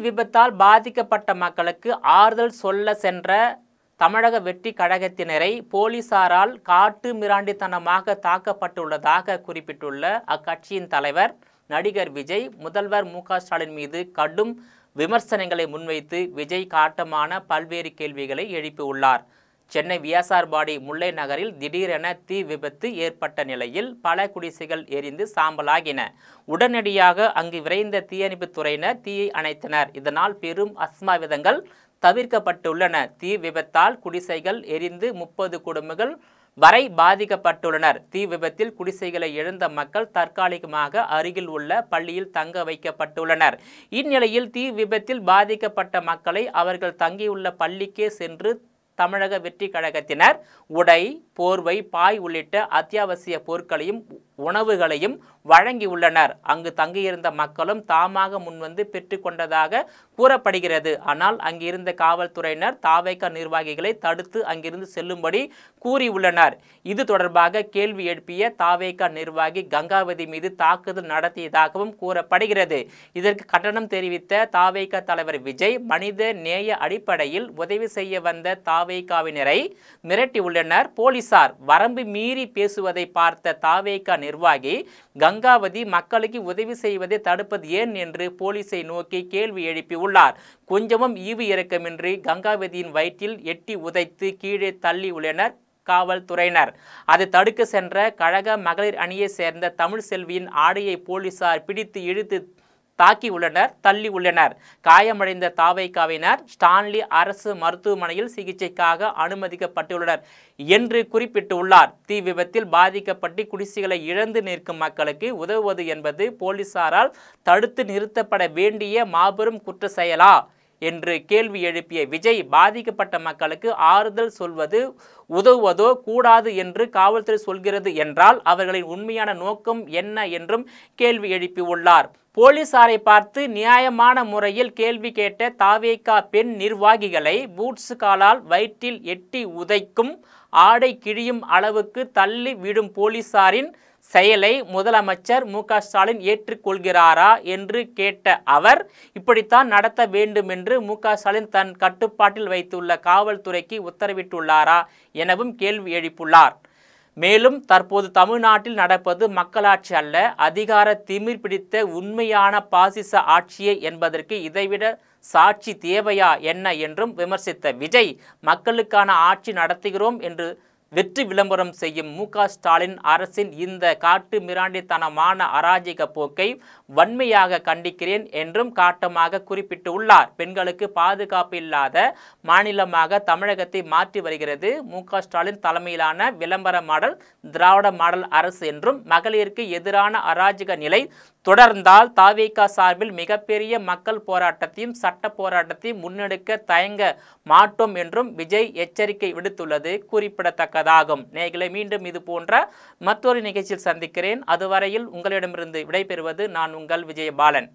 விபத்தால் பாதிக்கப்பட்ட மக்களுக்கு ஆறுதல் சொல்ல சென்ற தமிழக வெற்றி கழகத்தினரை போலீசாரால் காட்டு மிராண்டித்தனமாக தாக்கப்பட்டுள்ளதாக குறிப்பிட்டுள்ள அக்கட்சியின் தலைவர் நடிகர் விஜய் முதல்வர் மு.க.ஸ்டாலின் மீது கடும் விமர்சனங்களை முன்வைத்து விஜய் காட்டமான பல்வேறு கேள்விகளை எழுப்பியுள்ளார். சென்னை வியாசார்பாடி முல்லை நகரில் திடீரென தீ விபத்து ஏற்பட்ட நிலையில் பல குடிசைகள் எரிந்து சாம்பலாகின. உடனடியாக அங்கு விரைந்த தீயணைப்புத் துறையினர் தீயை அணைத்தனர். இதனால் பெரும் அசம்பாவிதங்கள் தவிர்க்கப்பட்டுள்ளன. தீ விபத்தால் குடிசைகள் எரிந்து 30 குடும்பங்கள் வரை பாதிக்கப்பட்டுள்ளனர். தீ விபத்தில் குடிசைகளை இழந்த மக்கள் தற்காலிகமாக அருகில் உள்ள பள்ளியில் தங்க வைக்கப்பட்டுள்ளனர். இந்நிலையில் தீ விபத்தில் பாதிக்கப்பட்ட மக்களை அவர்கள் தங்கியுள்ள பள்ளிக்கே சென்று தமிழக வெற்றி கழகத்தினர் உடை, போர்வை, பாய் உள்ளிட்ட அத்தியாவசிய பொருட்களையும் உணவுகளையும் வழங்கியுள்ளனர். அங்கு தங்கியிருந்த மக்களும் தாமாக முன்வந்து பெற்றுக்கொண்டதாக கூறப்படுகிறது. ஆனால் அங்கிருந்த காவல்துறையினர் தாவேகா நிர்வாகிகளை தடுத்து அங்கிருந்து செல்லும்படி கூறியுள்ளனர். இது தொடர்பாக கேள்வி எழுப்பிய தாவேகா நிர்வாகி கங்காவதி மீது தாக்குதல் நடத்தியதாகவும் கூறப்படுகிறது. இதற்கு கண்டனம் தெரிவித்த தாவேகா தலைவர் விஜய் மனித நேய அடிப்படையில் உதவி செய்ய வந்த தாவேகாவினரை மிரட்டியுள்ளனர் போலீசார். வரம்பு மீறி பேசுவதை பார்த்த தாவேகா நிர்வாகி கங்காவதி மக்களுக்கு உதவி செய்வதை தடுப்பது ஏன் என்று போலீஸை நோக்கி கேள்வி எழுப்பியுள்ளார். கொஞ்சமும் ஈவு இரக்கமின்றி கங்காவதியின் வயிற்றில் எட்டி உதைத்து கீழே தள்ளி உள்ளனர் காவல்துறையினர். அதை தடுக்க சென்ற கழக மகளிர் அணியை சேர்ந்த தமிழ் செல்வியின் ஆடையை போலீசார் பிடித்து இழுத்து தாக்கியுள்ளனர், தள்ளி உள்ளனர். காயமடைந்த தாவேகாவினர் ஸ்டான்லி அரசு மருத்துவமனையில் சிகிச்சைக்காக அனுமதிக்கப்பட்டுள்ளனர் என்று குறிப்பிட்டுள்ளார். தீ விபத்தில் பாதிக்கப்பட்டு குடிசைகளை இழந்து நிற்கும் மக்களுக்கு உதவுவது என்பது போலீசாரால் தடுத்து நிறுத்தப்பட வேண்டிய மாபெரும் குற்ற செயலா என்று கேள்வி எழுப்பிய விஜய் பாதிக்கப்பட்ட மக்களுக்கு ஆறுதல் சொல்வது உதவுவதோ கூடாது என்று காவல்துறை சொல்கிறது என்றால் அவர்களின் உண்மையான நோக்கம் என்ன என்றும் கேள்வி எழுப்பியுள்ளார். போலீசாரை பார்த்து நியாயமான முறையில் கேள்வி கேட்ட தாவேகா பெண் நிர்வாகிகளை பூட்ஸ் காலால் வயிற்றில் எட்டி உதைக்கும் ஆடை கிழியும் அளவுக்கு தள்ளி விடும் போலீசாரின் செயலை முதலமைச்சர் மு.க.ஸ்டாலின் ஏற்றுக்கொள்கிறாரா என்று கேட்ட அவர் இப்படித்தான் நடத்த வேண்டும் என்று மு.க.ஸ்டாலின் தன் கட்டுப்பாட்டில் வைத்துள்ள காவல்துறைக்கு உத்தரவிட்டுள்ளாரா எனவும் கேள்வி எழுப்பியுள்ளார். மேலும் தற்போது தமிழ்நாட்டில் நடப்பது மக்களாட்சி அல்ல, அதிகார திமிர் பிடித்த உண்மையான பாசிச ஆட்சியே என்பதற்கு இதைவிட சாட்சி தேவையா என்ன என்றும் விமர்சித்த விஜய் மக்களுக்கான ஆட்சி நடத்துகிறோம் என்று வெற்றி விளம்பரம் செய்யும் மு.க.ஸ்டாலின் அரசின் இந்த காட்டு மிராண்டித்தனமான அராஜக போக்கை வன்மையாக கண்டிக்கிறேன் என்றும் காட்டமாக குறிப்பிட்டுள்ளார். பெண்களுக்கு பாதுகாப்பு இல்லாத மாநிலமாக தமிழகத்தை மாற்றி வருகிறது மு.க.ஸ்டாலின் தலைமையிலான விளம்பர மாடல் திராவிட மாடல் அரசு என்றும் மகளிருக்கு எதிரான அராஜக நிலை தொடர்ந்தால் தாவேகா சார்பில் மிகப்பெரிய மக்கள் போராட்டத்தையும் சட்ட போராட்டத்தையும் முன்னெடுக்க தயங்க மாட்டோம் என்றும் விஜய் எச்சரிக்கை விடுத்துள்ளது குறிப்பிடத்தக்கதாகும். நேயர்களே, மீண்டும் இது போன்ற மற்றொரு நிகழ்ச்சியில் சந்திக்கிறேன். அதுவரையில் உங்களிடமிருந்து விடைபெறுவது நான் உங்கள் விஜயபாலன்.